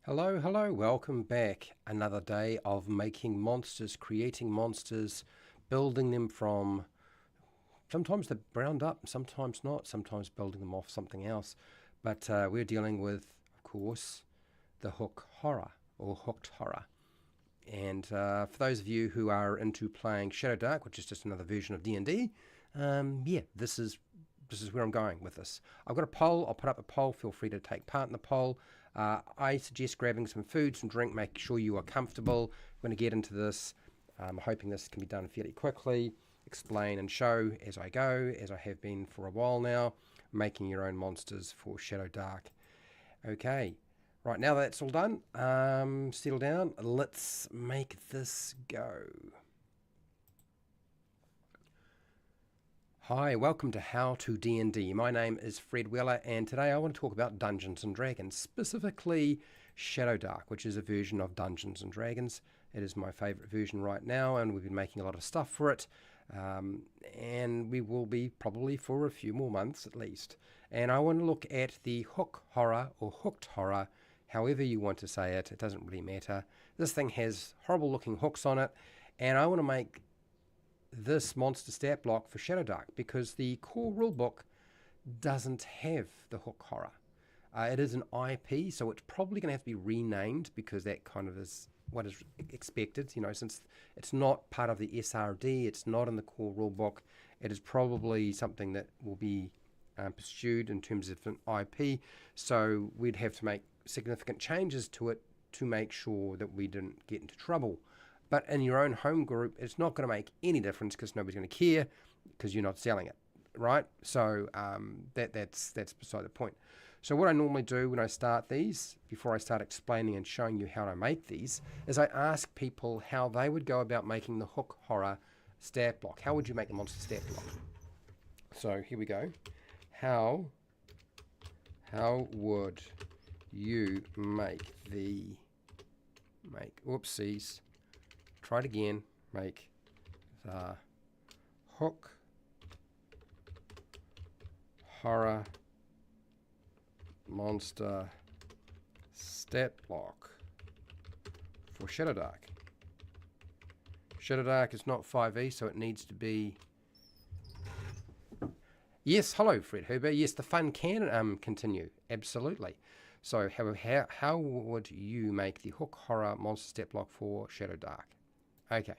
Hello, hello, welcome back. Another day of making monsters, creating monsters, building them from, sometimes they're ground up, sometimes not, sometimes building them off something else. But we're dealing with, of course, the hook horror, or hooked horror. And for those of you who are into playing Shadowdark, which is just another version of D&D, yeah, this is where I'm going with this. I've got a poll. I'll put up a poll. Feel free to take part in the poll. I suggest grabbing some food, some drink, make sure you are comfortable. I'm going to get into this. I'm hoping this can be done fairly quickly. Explain and show as I go, as I have been for a while now, making your own monsters for Shadowdark. Okay, right, now that's all done, settle down. Let's make this go. Hi, welcome to How to D&D. My name is Fred Weller, and today I want to talk about Dungeons & Dragons, specifically Shadowdark, which is a version of Dungeons & Dragons. It is my favourite version right now, and we've been making a lot of stuff for it, and we will be probably for a few more months at least. And I want to look at the hook horror, or hooked horror, however you want to say it. It doesn't really matter. This thing has horrible looking hooks on it, and I want to make this monster stat block for Shadowdark because the core rulebook doesn't have the hook horror. It is an IP, so it's probably going to have to be renamed because that kind of is what is expected. You know, since it's not part of the SRD, it's not in the core rulebook, it is probably something that will be pursued in terms of an IP. So we'd have to make significant changes to it to make sure that we didn't get into trouble. But in your own home group, it's not going to make any difference because nobody's going to care because you're not selling it, right? So that's beside the point. So what I normally do when I start these, before I start explaining and showing you how to make these, is I ask people how they would go about making the hook horror stat block. How would you make a monster stat block? So here we go. How would you make whoopsies. Try it again. Make the hook horror monster stat block for Shadowdark. Shadowdark is not 5e, so it needs to be... Yes, hello, Fred Huber. Yes, the fun can continue. Absolutely. So how would you make the hook horror monster stat block for Shadowdark? Okay,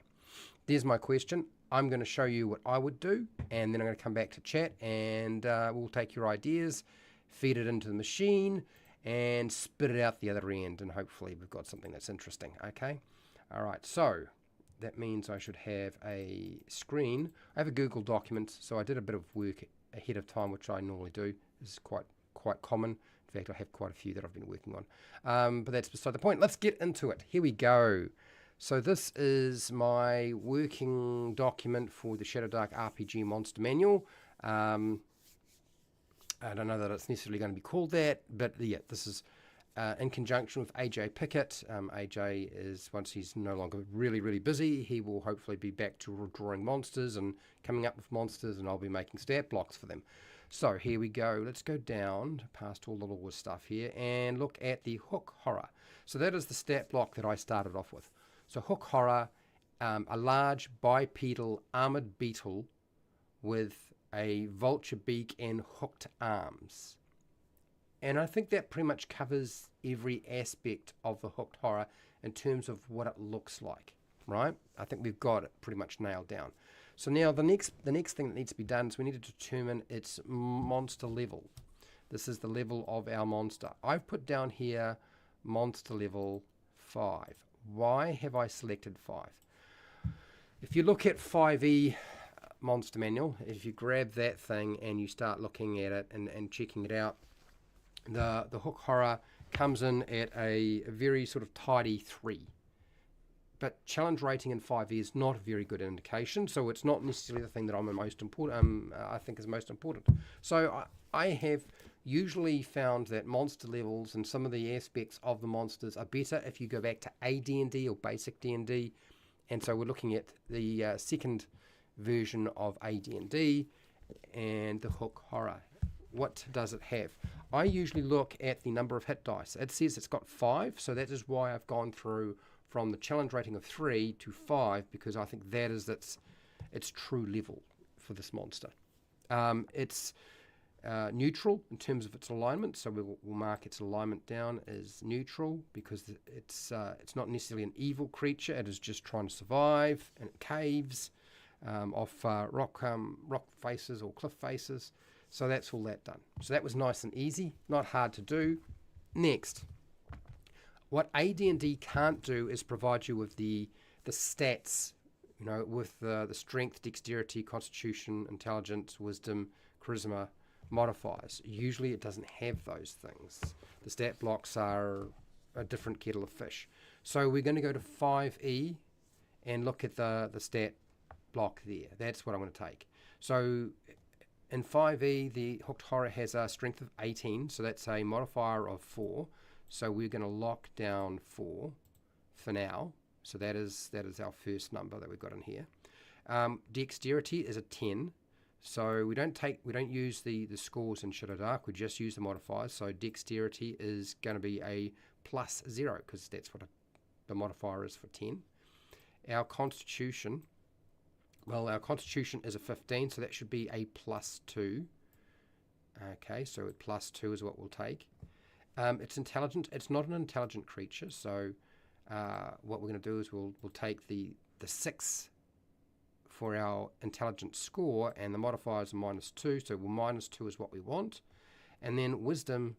there's my question. I'm going to show you what I would do, and then I'm going to come back to chat, and we'll take your ideas, feed it into the machine, and spit it out the other end, and hopefully we've got something that's interesting, okay? All right, so that means I should have a screen. I have a Google document, so I did a bit of work ahead of time, which I normally do. This is quite common. In fact, I have quite a few that I've been working on, but that's beside the point. Let's get into it. Here we go. So this is my working document for the Shadowdark RPG Monster Manual. I don't know that it's necessarily going to be called that, but yeah, this is in conjunction with AJ Pickett. AJ is, once he's no longer really, really busy, he will hopefully be back to drawing monsters and coming up with monsters, and I'll be making stat blocks for them. So here we go. Let's go down past all the lore stuff here and look at the hook horror. So that is the stat block that I started off with. So hook horror, a large bipedal armored beetle with a vulture beak and hooked arms. And I think that pretty much covers every aspect of the hooked horror in terms of what it looks like, right? I think we've got it pretty much nailed down. So now the next thing that needs to be done is we need to determine its monster level. This is the level of our monster. I've put down here monster level 5. Why have I selected 5? If you look at 5e Monster Manual, if you grab that thing and you start looking at it and checking it out, the hook horror comes in at a very sort of tidy 3. But challenge rating in 5e is not a very good indication, so it's not necessarily the thing that I think is most important. So I have usually found that monster levels and some of the aspects of the monsters are better if you go back to AD&D or basic D&D, and so we're looking at the second version of AD&D and the hook horror. What does it have? I usually look at the number of hit dice. It says it's got 5, so that is why I've gone through from the challenge rating of 3 to 5, because I think that is its true level for this monster. It's neutral in terms of its alignment, so we'll mark its alignment down as neutral, because it's not necessarily an evil creature. It is just trying to survive in caves, off rock faces or cliff faces. So that's all that done. So that was nice and easy, not hard to do. Next, what AD&D can't do is provide you with the stats, with the strength, dexterity, constitution, intelligence, wisdom, charisma modifiers. Usually it doesn't have those things. The stat blocks are a different kettle of fish. So we're going to go to 5e and look at the stat block there. That's what I'm going to take. So in 5e, the Hooked Horror has a strength of 18, so that's a modifier of 4. So we're going to lock down 4 for now. So that is our first number that we've got in here. Dexterity is a 10. So we don't use the scores in Shadowdark. We just use the modifiers. So dexterity is going to be a +0, because that's what the modifier is for 10. Our constitution. Well, our constitution is a 15, so that should be a +2. Okay, so a +2 is what we'll take. It's intelligent. It's not an intelligent creature, so what we're going to do is we'll take the 6 for our intelligence score, and the modifier is a -2, so -2 is what we want. And then wisdom,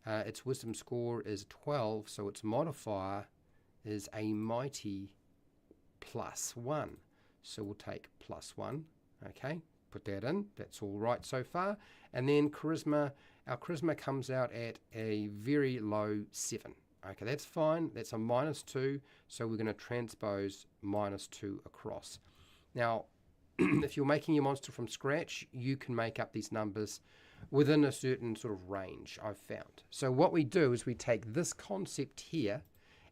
its wisdom score is 12, so its modifier is a mighty +1. So we'll take +1, okay, put that in, that's all right so far. And then charisma, our charisma comes out at a very low 7. Okay, that's fine, that's a -2, so we're going to transpose -2 across. Now, if you're making your monster from scratch, you can make up these numbers within a certain sort of range, I've found. So what we do is we take this concept here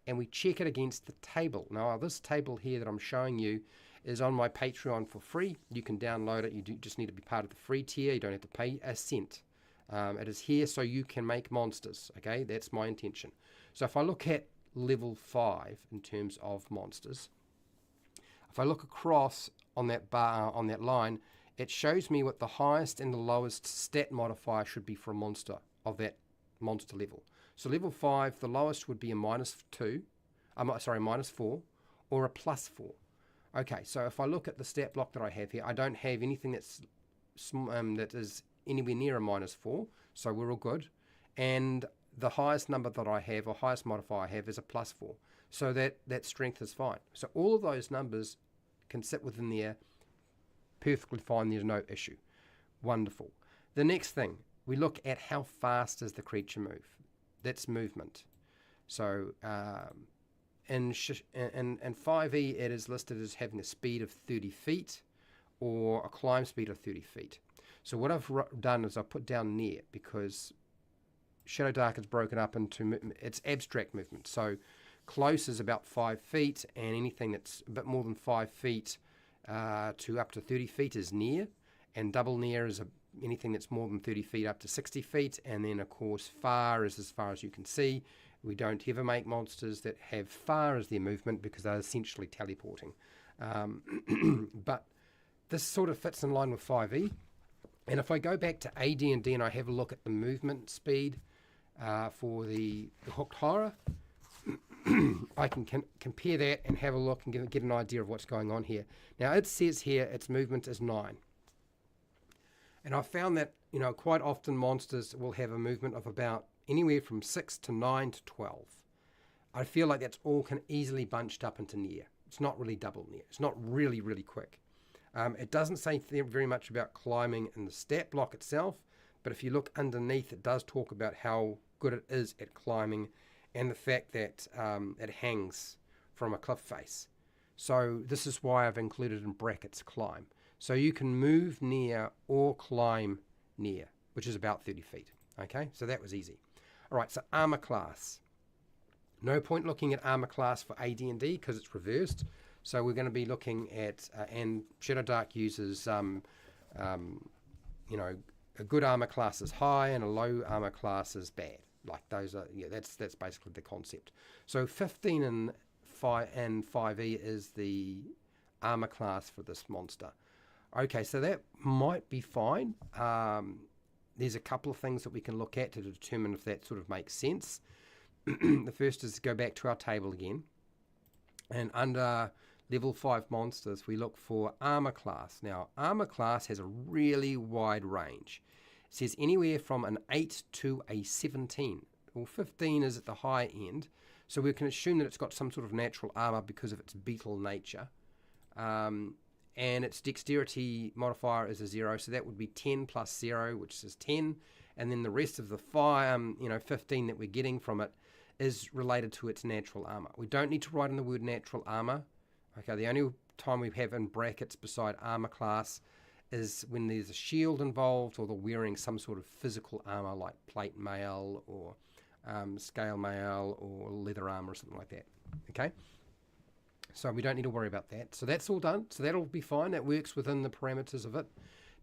and we check it against the table. Now, this table here that I'm showing you is on my Patreon for free. You can download it. You just need to be part of the free tier. You don't have to pay a cent. It is here so you can make monsters. Okay, that's my intention. So if I look at level 5 in terms of monsters, if I look across on that bar, on that line, it shows me what the highest and the lowest stat modifier should be for a monster of that monster level. So level 5, the lowest would be a -4, or a +4. Okay, so if I look at the stat block that I have here, I don't have anything that is anywhere near a -4, so we're all good. And the highest number that I have, or highest modifier I have, is a +4. So that strength is fine. So all of those numbers can sit within there perfectly fine. There's no issue. Wonderful. The next thing, we look at how fast does the creature move. That's movement. So in 5e, it is listed as having a speed of 30 feet or a climb speed of 30 feet. So what I've done is I've put down near, because Shadowdark is broken up into its abstract movement. So close is about 5 feet, and anything that's a bit more than 5 feet to up to 30 feet is near, and double near is anything that's more than 30 feet up to 60 feet, and then of course far is as far as you can see. We don't ever make monsters that have far as their movement, because they're essentially teleporting. But this sort of fits in line with 5e. And if I go back to AD&D and I have a look at the movement speed for the Hooked Horror, I can compare that and have a look and get an idea of what's going on here. Now it says here its movement is 9. And I've found that, quite often monsters will have a movement of about anywhere from 6 to 9 to 12. I feel like that's all can easily bunched up into near. It's not really double near. It's not really, really quick. It doesn't say very much about climbing in the stat block itself, but if you look underneath, it does talk about how good it is at climbing, and the fact that it hangs from a cliff face. So this is why I've included in brackets climb. So you can move near or climb near, which is about 30 feet. Okay, so that was easy. All right, so armor class. No point looking at armor class for AD&D because it's reversed. So we're going to be looking at, and Shadowdark uses, a good armor class is high and a low armor class is bad. Like those are, yeah, that's basically the concept. So 15 and 5e is the armor class for this monster. Okay, so that might be fine. There's a couple of things that we can look at to determine if that sort of makes sense. The first is to go back to our table again. And under level 5 monsters, we look for armor class. Now, armor class has a really wide range. It says anywhere from an 8 to a 17. Well, 15 is at the high end. So we can assume that it's got some sort of natural armor because of its beetle nature. And its dexterity modifier is a 0, so that would be 10 plus 0, which is 10. And then the rest of the 15 that we're getting from it is related to its natural armor. We don't need to write in the word natural armor. Okay, the only time we have in brackets beside armor class is when there's a shield involved or they're wearing some sort of physical armor like plate mail or scale mail or leather armor or something like that. Okay? So we don't need to worry about that. So that's all done. So that'll be fine. That works within the parameters of it.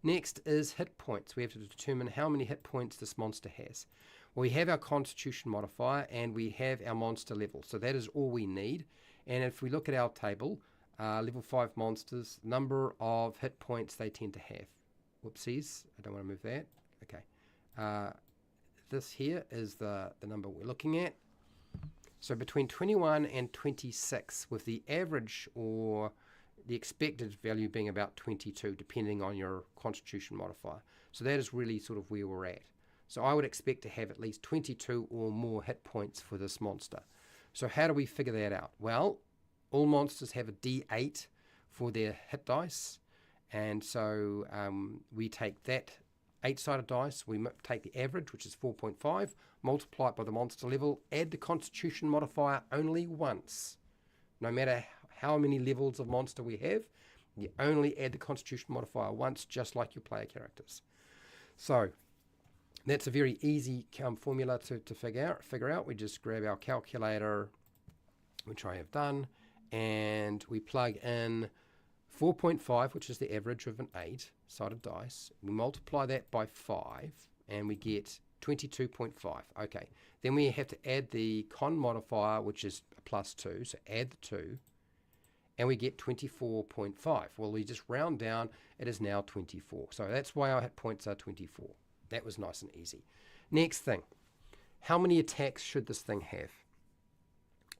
Next is hit points. We have to determine how many hit points this monster has. Well, we have our constitution modifier and we have our monster level. So that is all we need. And if we look at our table, level 5 monsters, number of hit points they tend to have. Whoopsies. I don't want to move that. Okay. This here is the number we're looking at. So between 21 and 26, with the average or the expected value being about 22, depending on your constitution modifier. So that is really sort of where we're at. So I would expect to have at least 22 or more hit points for this monster. So how do we figure that out? Well, all monsters have a D8 for their hit dice. And so we take that 8-sided dice, we take the average, which is 4.5, multiply it by the monster level, add the constitution modifier only once. No matter how many levels of monster we have, you only add the constitution modifier once, just like your player characters. So that's a very easy formula to figure out. We just grab our calculator, which I have done, and we plug in 4.5, which is the average of an 8-sided dice. We multiply that by 5, and we get 22.5. Okay, then we have to add the con modifier, which is a plus 2, so add the 2, and we get 24.5. Well, we just round down, it is now 24. So that's why our hit points are 24. That was nice and easy. Next thing, how many attacks should this thing have?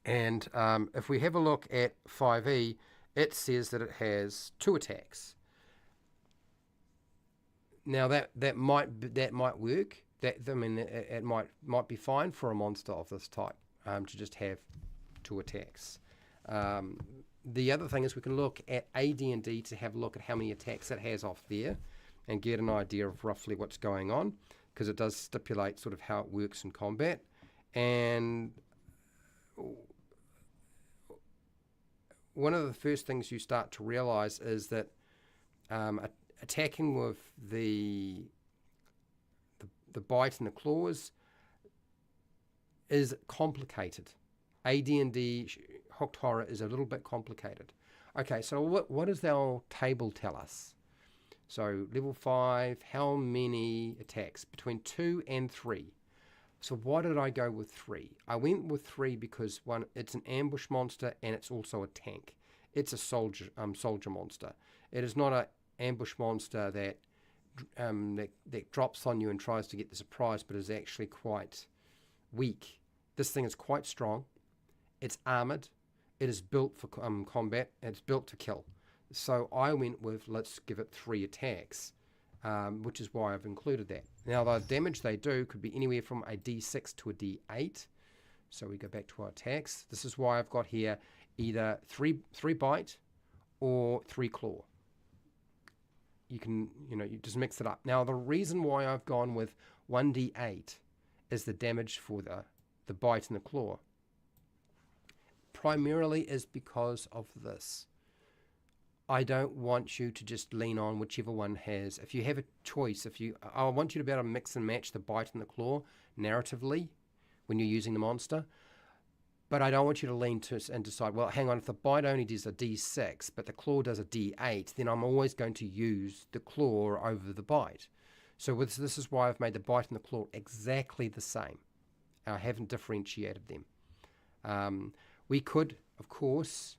And if we have a look at 5e, it says that it has 2 attacks. Now that might work. It might be fine for a monster of this type to just have 2 attacks. The other thing is we can look at AD&D to have a look at how many attacks it has off there and get an idea of roughly what's going on, because it does stipulate sort of how it works in combat. And one of the first things you start to realize is that attacking with the bite and the claws is complicated. AD&D hooked horror is a little bit complicated. Okay, so what does our table tell us? So level 5, how many attacks? Between 2 and 3. So why did I go with 3? I went with 3 because, one, it's an ambush monster and it's also a tank. It's a soldier monster. It is not an ambush monster that drops on you and tries to get the surprise, but is actually quite weak. This thing is quite strong. It's armored. It is built for combat. And it's built to kill. So I went with, let's give it 3 attacks, which is why I've included that. Now, the damage they do could be anywhere from a D6 to a D8. So we go back to our attacks. This is why I've got here either 3 bite or 3 claw. You can, you just mix it up. Now, the reason why I've gone with 1d8 is the damage for the bite and the claw. Primarily is because of this. I don't want you to just lean on whichever one has. If you have a choice, I want you to be able to mix and match the bite and the claw narratively when you're using the monster. But I don't want you to lean to and decide, well, hang on, if the bite only does a D6, but the claw does a D8, then I'm always going to use the claw over the bite. So this is why I've made the bite and the claw exactly the same. I haven't differentiated them. We could, of course,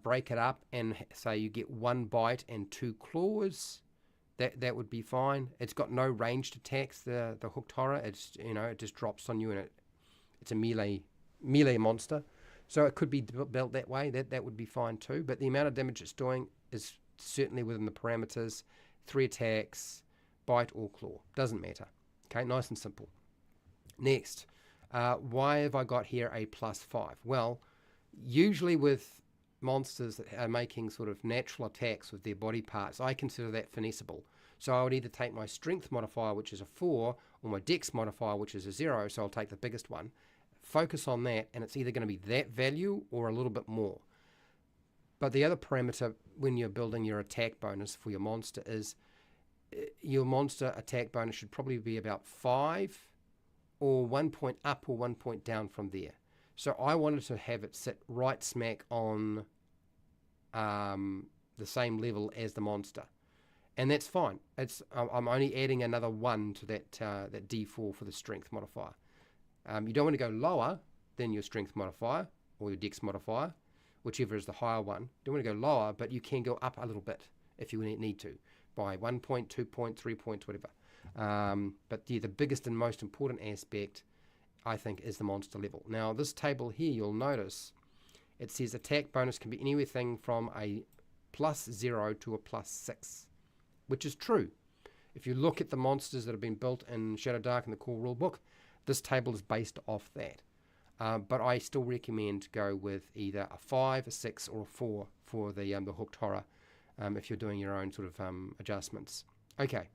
break it up and say you get 1 bite and 2 claws. That would be fine. It's got no ranged attacks. The hooked horror. It's it just drops on you, and it's a melee monster. So it could be built that way. That would be fine too. But the amount of damage it's doing is certainly within the parameters. 3 attacks, bite or claw, doesn't matter. Okay, nice and simple. Next, why have I got here a +5? Well, usually with monsters that are making sort of natural attacks with their body parts, I consider that finessable. So I would either take my strength modifier, which is a 4, or my dex modifier, which is a 0, so I'll take the biggest one. Focus on that, and it's either going to be that value or a little bit more. But the other parameter when you're building your attack bonus for your monster is your monster attack bonus should probably be about 5, or 1 point up or 1 point down from there. So I wanted to have it sit right smack on the same level as the monster, and that's fine. I'm only adding another 1 to that D4 for the strength modifier. You don't want to go lower than your strength modifier or your dex modifier, whichever is the higher one. You don't want to go lower, but you can go up a little bit if you need to, by 1 point, 2 point, 3 points, whatever. But yeah, the biggest and most important aspect, I think, is the monster level. Now, this table here, you'll notice, it says attack bonus can be anything from a +0 to a +6, which is true. If you look at the monsters that have been built in Shadowdark in the core rulebook, this table is based off that. But I still recommend go with either a 5, a 6, or a 4 for the hooked horror if you're doing your own sort of adjustments. Okay.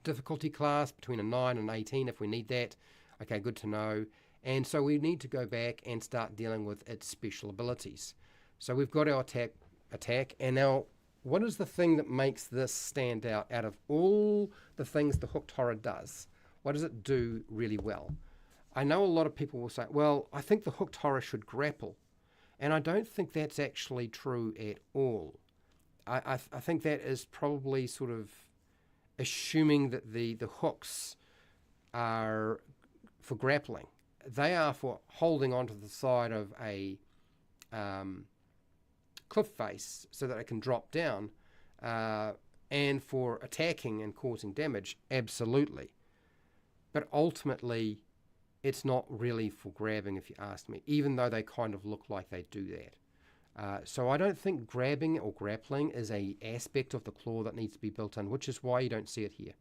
Difficulty class between a 9 and 18 if we need that. Okay, good to know. And so we need to go back and start dealing with its special abilities. So we've got our attack, and now what is the thing that makes this stand out of all the things the hooked horror does? What does it do really well? I know a lot of people will say, well, I think the hooked horror should grapple. And I don't think that's actually true at all. I think that is probably sort of assuming that the hooks are for grappling. They are for holding onto the side of a cliff face so that it can drop down, and for attacking and causing damage, absolutely. But ultimately, it's not really for grabbing, if you ask me, even though they kind of look like they do that. So I don't think grabbing or grappling is an aspect of the claw that needs to be built in, which is why you don't see it here.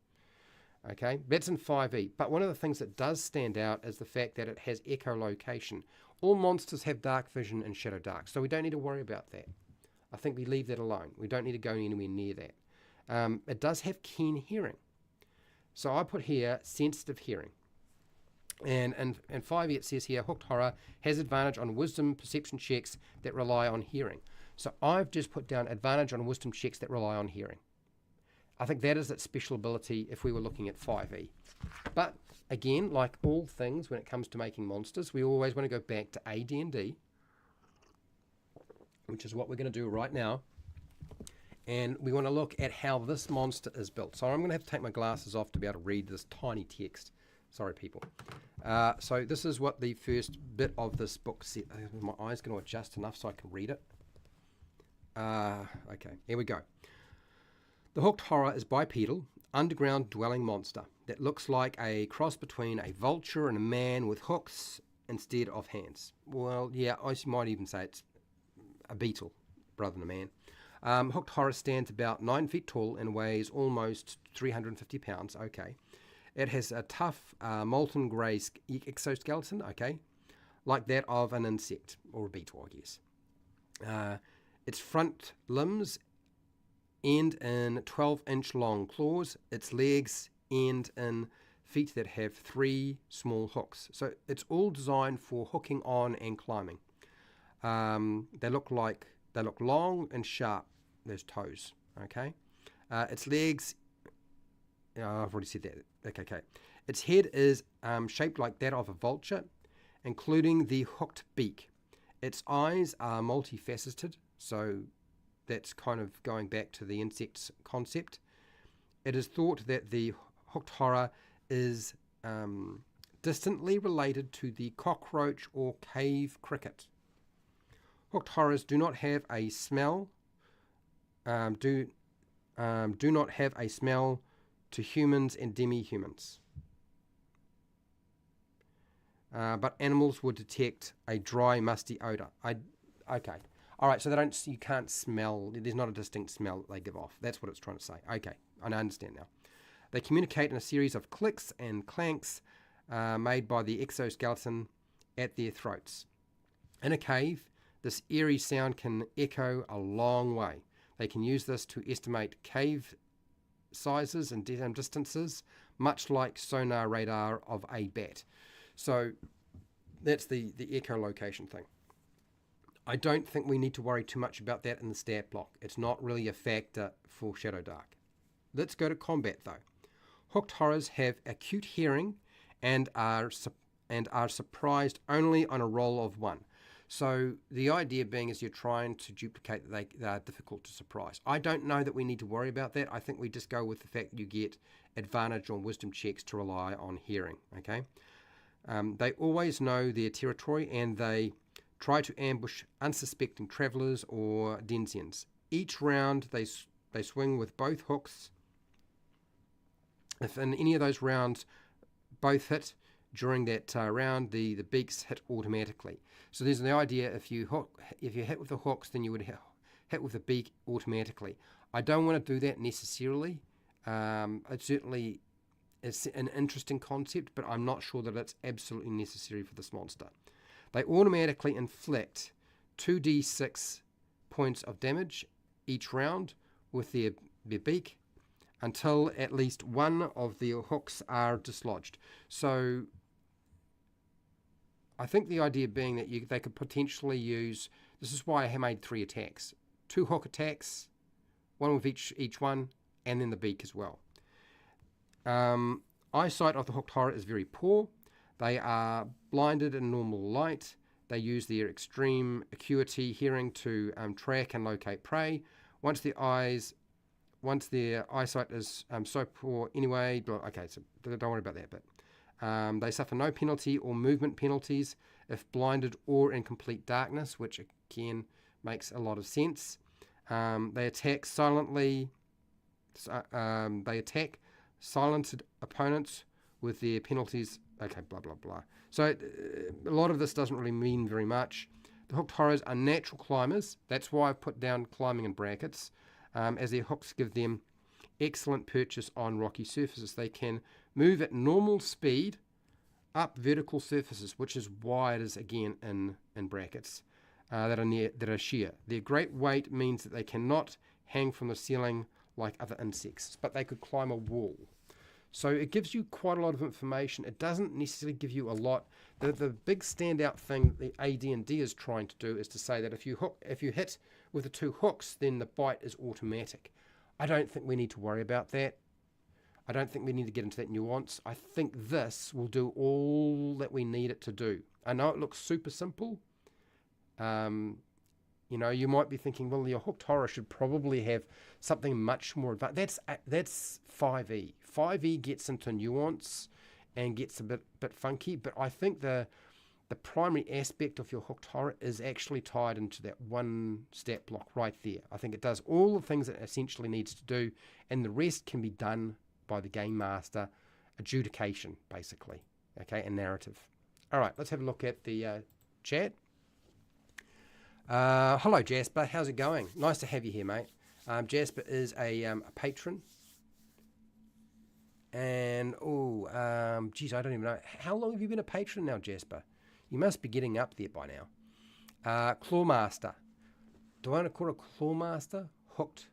Okay, that's in 5e. But one of the things that does stand out is the fact that it has echolocation. All monsters have dark vision in Shadowdark, so we don't need to worry about that. I think we leave that alone. We don't need to go anywhere near that. It does have keen hearing. So I put here sensitive hearing. And 5e it says here, hooked horror has advantage on wisdom perception checks that rely on hearing. So I've just put down advantage on wisdom checks that rely on hearing. I think that is its special ability if we were looking at 5e. But again, like all things when it comes to making monsters, we always want to go back to AD&D, which is what we're going to do right now. And we want to look at how this monster is built. So I'm going to have to take my glasses off to be able to read this tiny text. Sorry, people. So this is what the first bit of this book said. My eye's going to adjust enough so I can read it. Okay, here we go. The hooked horror is bipedal, underground dwelling monster that looks like a cross between a vulture and a man with hooks instead of hands. Well, yeah, I might even say it's a beetle rather than a man. Hooked horror stands about 9 feet tall and weighs almost 350 pounds. Okay. It has a tough molten grey exoskeleton, okay, like that of an insect or a beetle, I guess. Its front limbs end in 12-inch long claws. Its legs end in feet that have 3 small hooks. So it's all designed for hooking on and climbing. They look long and sharp. Those toes, okay. Its legs. I've already said that. Okay. Its head is shaped like that of a vulture, including the hooked beak. Its eyes are multifaceted, so that's kind of going back to the insect's concept. It is thought that the hooked horror is distantly related to the cockroach or cave cricket. Hooked horrors do not have a smell. Do not have a smell to humans and demi-humans. But animals would detect a dry, musty odor. Okay. All right, so you can't smell. There's not a distinct smell that they give off. That's what it's trying to say. Okay, I understand now. They communicate in a series of clicks and clanks made by the exoskeleton at their throats. In a cave, this eerie sound can echo a long way. They can use this to estimate cave sizes and distances, much like sonar radar of a bat. So that's the echolocation thing. I don't think we need to worry too much about that in the stat block. It's not really a factor for Shadowdark. Let's go to combat though. Hooked horrors have acute hearing and are surprised only on a roll of 1. So the idea being is you're trying to duplicate that they are difficult to surprise. I don't know that we need to worry about that. I think we just go with the fact that you get advantage on wisdom checks to rely on hearing. Okay. They always know their territory and they try to ambush unsuspecting travelers or denizens. Each round they swing with both hooks. If in any of those rounds both hit during that round, the beaks hit automatically. So there's the idea if you hit with the hooks, then you would hit with the beak automatically. I don't want to do that necessarily. It certainly is an interesting concept, but I'm not sure that it's absolutely necessary for this monster. They automatically inflict 2d6 points of damage each round with their beak until at least one of their hooks are dislodged. So I think the idea being that they could potentially use, this is why I made 3 attacks. 2 hook attacks, one with each one, and then the beak as well. Eyesight of the hooked horror is very poor. They are blinded in normal light. They use their extreme acuity hearing to track and locate prey. Once their eyesight is so poor anyway, okay, so don't worry about that bit. They suffer no penalty or movement penalties if blinded or in complete darkness, which again makes a lot of sense. They attack silently. They attack silenced opponents with their penalties. Okay, blah, blah, blah. So a lot of this doesn't really mean very much. The hooked horrors are natural climbers. That's why I've put down climbing in brackets, as their hooks give them excellent purchase on rocky surfaces. They can move at normal speed up vertical surfaces, which is why it is again in brackets that are sheer. Their great weight means that they cannot hang from the ceiling like other insects, but they could climb a wall. So it gives you quite a lot of information. It doesn't necessarily give you a lot. The big standout thing the AD&D is trying to do is to say that if you hit with the 2 hooks, then the bite is automatic. I don't think we need to worry about that. I don't think we need to get into that nuance. I think this will do all that we need it to do. I know it looks super simple. You might be thinking, well, your hooked horror should probably have something much more advanced. That's 5e. 5e gets into nuance and gets a bit funky, but I think the primary aspect of your hooked horror is actually tied into that one stat block right there. I think it does all the things it essentially needs to do, and the rest can be done by the game master. Adjudication, basically, okay, and narrative. All right, let's have a look at the chat. Hello, Jasper. How's it going? Nice to have you here, mate. Jasper is a patron. And, geez, I don't even know. How long have you been a patron now, Jasper? You must be getting up there by now. Clawmaster. Do I want to call it a Clawmaster? Hooked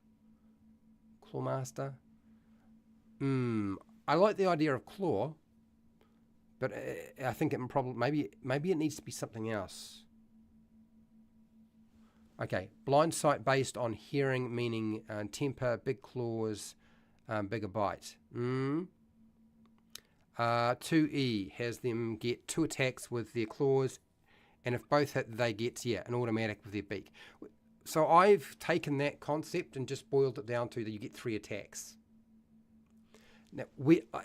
Clawmaster? I like the idea of claw, but I think it probably, maybe it needs to be something else. Okay, blind sight based on hearing, meaning temper, big claws, bigger bite. 2E has them get 2 attacks with their claws, and if both hit, they get, an automatic with their beak. So I've taken that concept and just boiled it down to that you get 3 attacks. Now,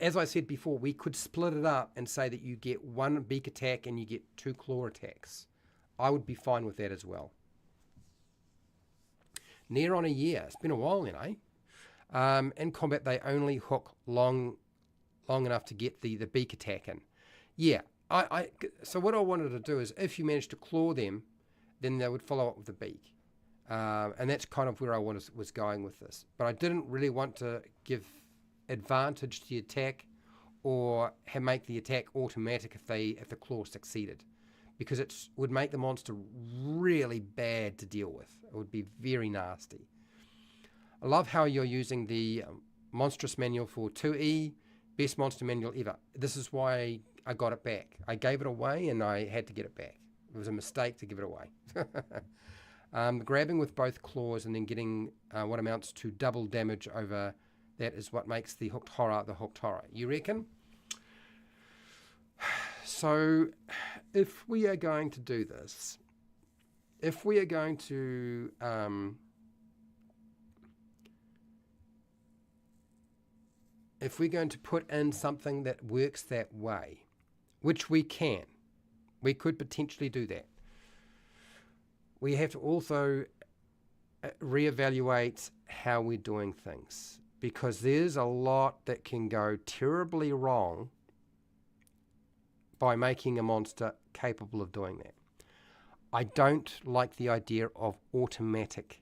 as I said before, we could split it up and say that you get 1 beak attack and you get 2 claw attacks. I would be fine with that as well. Near on a year. It's been a while, you know. In combat, they only hook long enough to get the beak attack in. Yeah. So what I wanted to do is, if you managed to claw them, then they would follow up with the beak. And that's kind of where I was going with this. But I didn't really want to give advantage to the attack or make the attack automatic if the claw succeeded, because it would make the monster really bad to deal with. It would be very nasty. I love how you're using the monstrous manual for 2E, best monster manual ever. This is why I got it back. I gave it away and I had to get it back. It was a mistake to give it away. Grabbing with both claws and then getting what amounts to double damage over that is what makes the hooked horror the hooked horror. You reckon? So if we are going to do this, if we are going to put in something that works that way, which we could potentially do that. We have to also reevaluate how we're doing things, because there's a lot that can go terribly wrong by making a monster capable of doing that. I don't like the idea of automatic,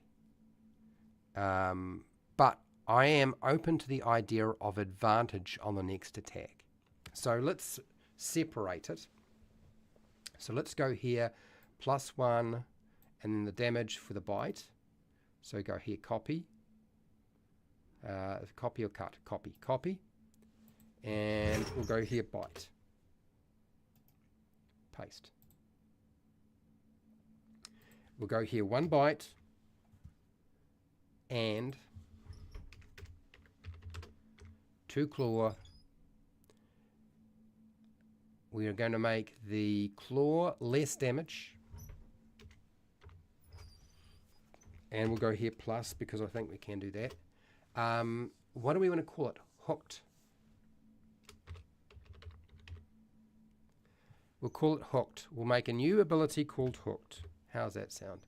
but I am open to the idea of advantage on the next attack. So let's separate it. So let's go here, +1, and then the damage for the bite. So go here, copy. Copy or cut? Copy. And we'll go here, bite. Paste. We'll go here, 1 bite. And 2 claw. We are going to make the claw less damage. And we'll go here plus, because I think we can do that. What do we want to call it? Hooked. We'll call it hooked. We'll make a new ability called hooked. How's that sound?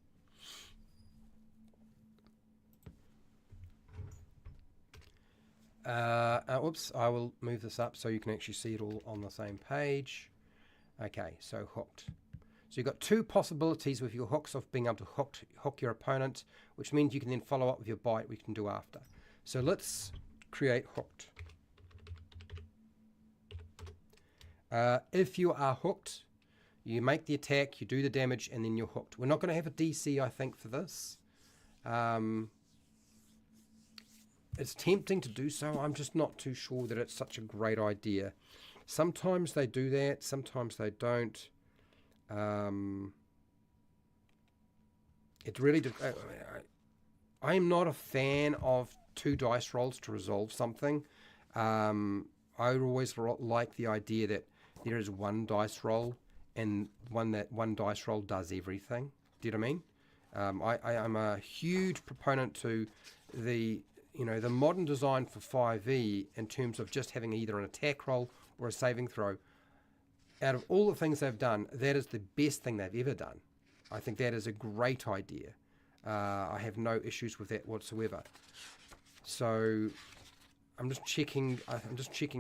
Oops, I will move this up so you can actually see it all on the same page. Okay, so hooked. So you've got 2 possibilities with your hooks of being able to hook your opponent, which means you can then follow up with your bite, which you can do after. So let's create hooked. If you are hooked, you make the attack, you do the damage, and then you're hooked. We're not going to have a DC, I think, for this. It's tempting to do so. I'm just not too sure that it's such a great idea. Sometimes they do that, sometimes they don't. It really I am not a fan of 2 dice rolls to resolve something. I always like the idea that there is 1 dice roll and that 1 dice roll does everything. Do you know what I mean? I'm a huge proponent to the modern design for 5e in terms of just having either an attack roll or a saving throw. Out of all the things they've done, that is the best thing they've ever done. I think that is a great idea. I have no issues with that whatsoever. So I'm just checking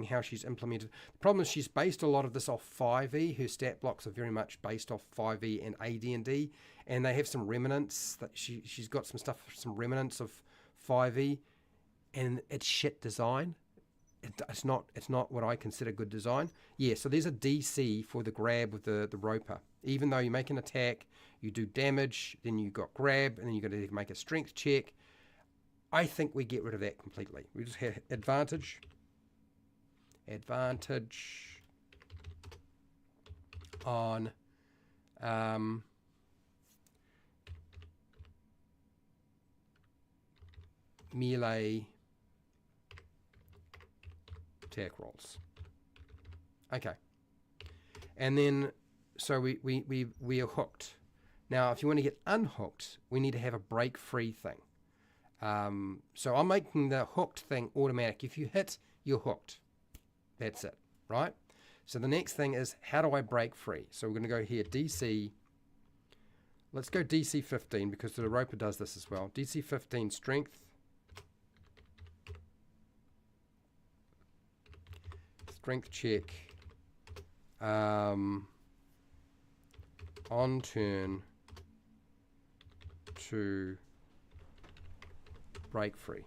how she's implemented. The problem is she's based a lot of this off 5e. Her stat blocks are very much based off 5e and AD&D, and they have some remnants. That she's got some remnants of 5e, and it's shit design. It's not what I consider good design. Yeah, so there's a DC for the grab with the roper. Even though you make an attack, you do damage, then you got grab, and then you got to make a strength check. I think we get rid of that completely. We just have advantage on melee attack rolls. Okay. And then, so we are hooked. Now, if you want to get unhooked, we need to have a break-free thing. So I'm making the hooked thing automatic. If you hit, you're hooked. That's it, right? So the next thing is, how do I break free? So we're going to go here, DC. Let's go DC 15 because the roper does this as well. DC 15 strength. Strength check. On turn to break free.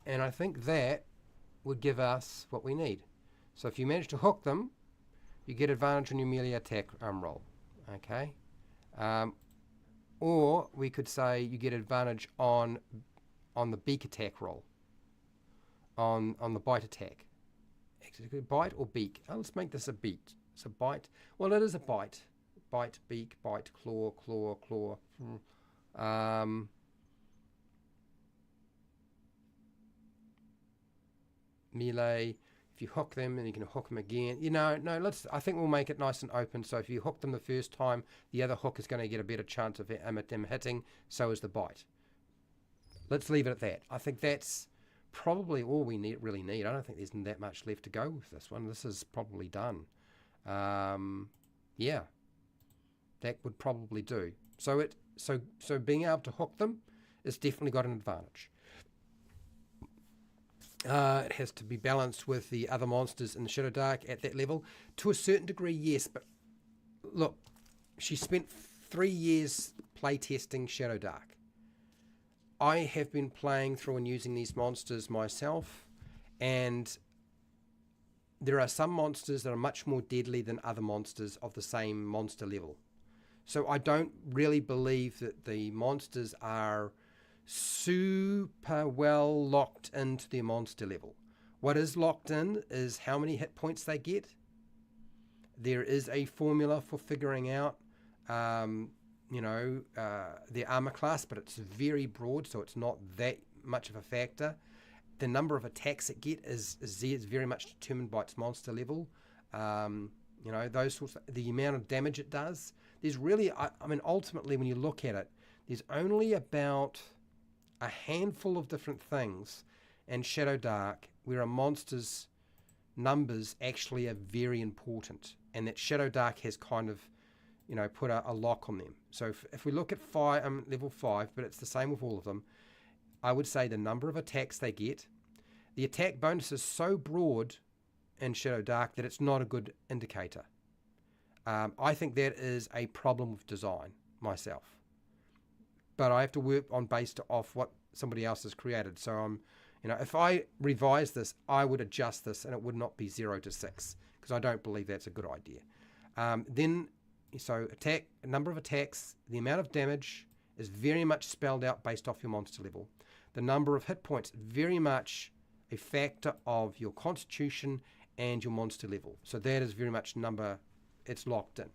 And I think that would give us what we need. So if you manage to hook them, you get advantage on your melee attack roll. Okay? Or we could say you get advantage on the beak attack roll. On the bite attack. Bite or beak? Oh, let's make this a beak. It's a bite. Well, it is a bite. Bite, beak, bite, claw, claw, claw. Melee. If you hook them, and you can hook them again. No, I think we'll make it nice and open. So if you hook them the first time, the other hook is going to get a better chance of them hitting. So is the bite. Let's leave it at that. I think that's probably all we really need. I don't think there's that much left to go with this one. This is probably done. Yeah, that would probably do. So being able to hook them has definitely got an advantage. It has to be balanced with the other monsters in the Shadowdark at that level. To a certain degree, yes, but look, she spent 3 years playtesting Shadowdark. I have been playing through and using these monsters myself, and there are some monsters that are much more deadly than other monsters of the same monster level. So I don't really believe that the monsters are super well locked into their monster level. What is locked in is how many hit points they get. There is a formula for figuring out their armor class, but it's very broad, so it's not that much of a factor. The number of attacks it gets is very much determined by its monster level. Those sorts the amount of damage it does. There's really, I mean, ultimately, when you look at it, there's only about a handful of different things in Shadowdark where a monster's numbers actually are very important, and that Shadowdark has kind of put a lock on them. So if we look at level 5, but it's the same with all of them, I would say the number of attacks they get, the attack bonus is so broad in Shadowdark that it's not a good indicator. I think that is a problem with design myself. But I have to work on based off what somebody else has created. So if I revise this, I would adjust this, and it would not be 0 to 6 because I don't believe that's a good idea. So number of attacks, the amount of damage is very much spelled out based off your monster level. The number of hit points, very much a factor of your constitution and your monster level. So that is very much it's locked in.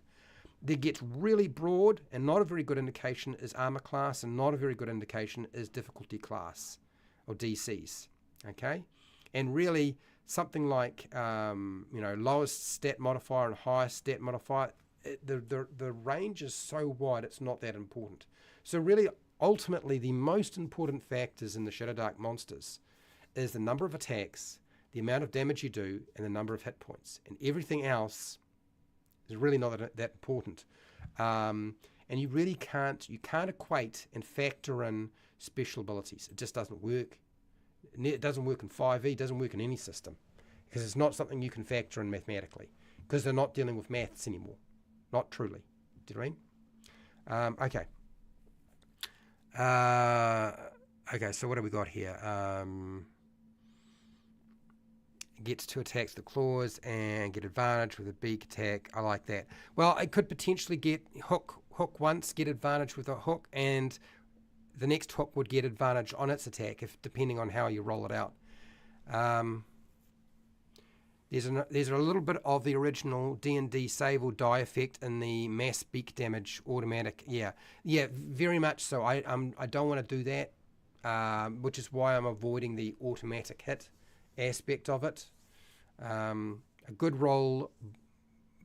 That gets really broad, and not a very good indication is armor class, and not a very good indication is difficulty class or DCs. Okay, and really something like lowest stat modifier and highest stat modifier. The range is so wide, it's not that important. So really, ultimately, the most important factors in the Shadowdark monsters is the number of attacks, the amount of damage you do, and the number of hit points. And everything else is really not that important. And you really can't equate and factor in special abilities. It just doesn't work. It doesn't work in 5e, it doesn't work in any system, because it's not something you can factor in mathematically, because they're not dealing with maths anymore. Not truly. Do you know what I mean? Okay. Okay, so what have we got here? Gets 2 attacks, the claws, and get advantage with a beak attack. I like that. Well, it could potentially get hook once, get advantage with a hook, and the next hook would get advantage on its attack, depending on how you roll it out. There's a little bit of the original D&D save or die effect in the mass beak damage automatic. Yeah, very much so. I don't want to do that, which is why I'm avoiding the automatic hit aspect of it. A good roll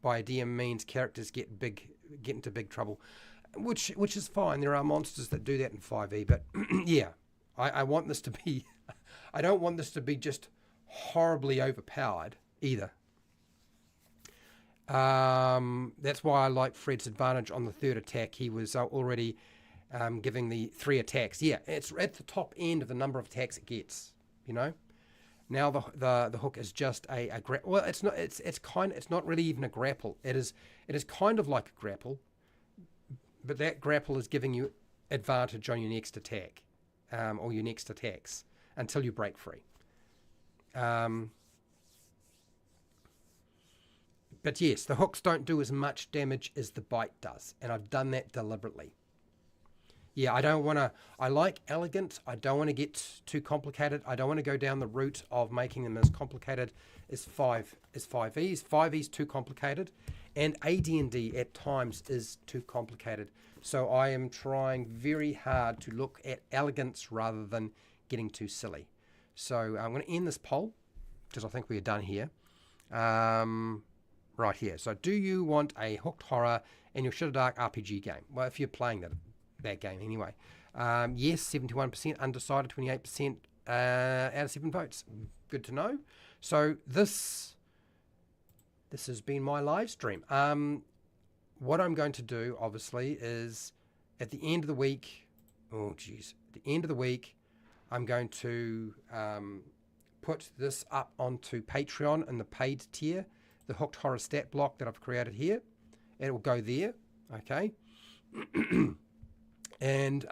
by a DM means characters get into big trouble, which is fine. There are monsters that do that in 5e, but yeah, I want this to be I don't want this to be just horribly overpowered either. That's why I like Fred's advantage on the third attack. He was already giving the 3 attacks. Yeah, it's at the top end of the number of attacks it gets, you know. Now the hook is just a well, it's not really even a grapple. It is kind of like a grapple, but that grapple is giving you advantage on your next attack, or your next attacks until you break free. But yes, the hooks don't do as much damage as the bite does, and I've done that deliberately. Yeah, I like elegant. I don't want to get too complicated. I don't want to go down the route of making them as complicated as 5Es. 5Es too complicated, and AD&D at times is too complicated. So I am trying very hard to look at elegance rather than getting too silly. So I'm going to end this poll, because I think we are done here. Right here. So do you want a hooked horror in your Shadowdark RPG game? Well, if you're playing that game anyway. Yes, 71%, undecided 28%, out of 7 votes. Good to know. So this has been my live stream. What I'm going to do, obviously, is at the end of the week, at the end of the week, I'm going to put this up onto Patreon in the paid tier, the hooked horror stat block that I've created here. It will go there, okay? And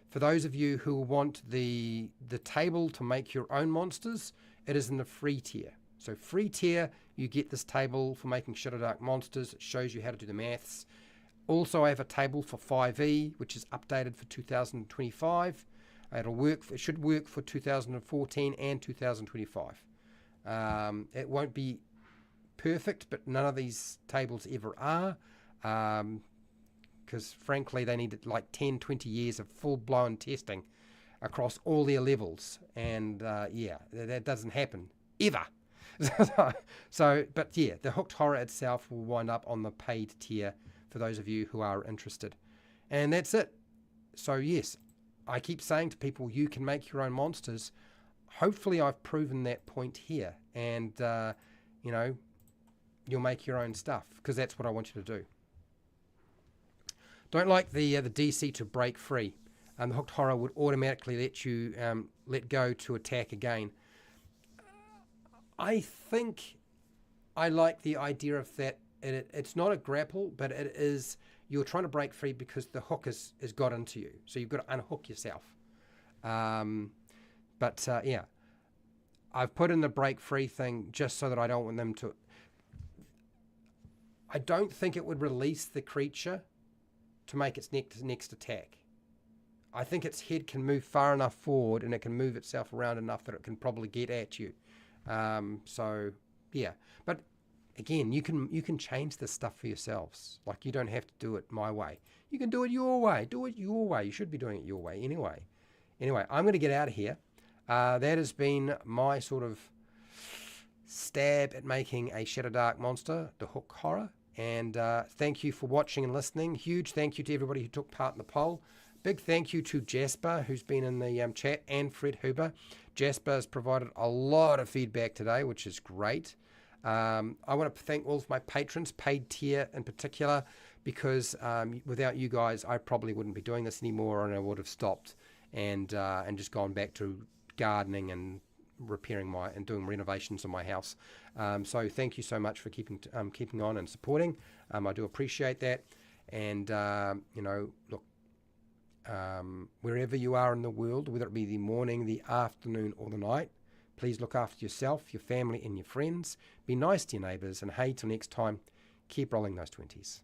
for those of you who want the table to make your own monsters, it is in the free tier. So free tier, you get this table for making Shadowdark monsters. It shows you how to do the maths. Also, I have a table for 5e, which is updated for 2025. It'll work. It should work for 2014 and 2025. It won't be perfect, but none of these tables ever are. Because frankly they need like 10-20 years of full-blown testing across all their levels, and yeah, that doesn't happen ever. But yeah, the hooked horror itself will wind up on the paid tier for those of you who are interested, and that's it. So yes, I keep saying to people, you can make your own monsters. Hopefully I've proven that point here, and you know, you'll make your own stuff, because that's what I want you to do. Don't like the DC to break free. The hooked horror would automatically let you let go to attack again. I think I like the idea of that. It's not a grapple, but it is, you're trying to break free because the hook has got into you. So you've got to unhook yourself. Yeah, I've put in the break free thing just so that I don't want them to. I don't think it would release the creature to make its next attack. I think its head can move far enough forward, and it can move itself around enough that it can probably get at you. So yeah, but again, you can change this stuff for yourselves. Like, you don't have to do it my way. You can do it your way. Do it your way. You should be doing it your way anyway. Anyway, I'm going to get out of here. That has been my sort of stab at making a Shadowdark monster, the hook horror. And thank you for watching and listening. Huge thank you to everybody who took part in the poll. Big thank you to Jasper, who's been in the chat, and Fred Huber. Jasper has provided a lot of feedback today, which is great. I want to thank all of my patrons, paid tier in particular, because without you guys, I probably wouldn't be doing this anymore, and I would have stopped and just gone back to gardening and repairing and doing renovations on my house. So thank you so much for keeping on and supporting. I do appreciate that. And you know, look, wherever you are in the world, whether it be the morning, the afternoon, or the night, please look after yourself, your family, and your friends. Be nice to your neighbours, and hey, till next time, keep rolling those 20s.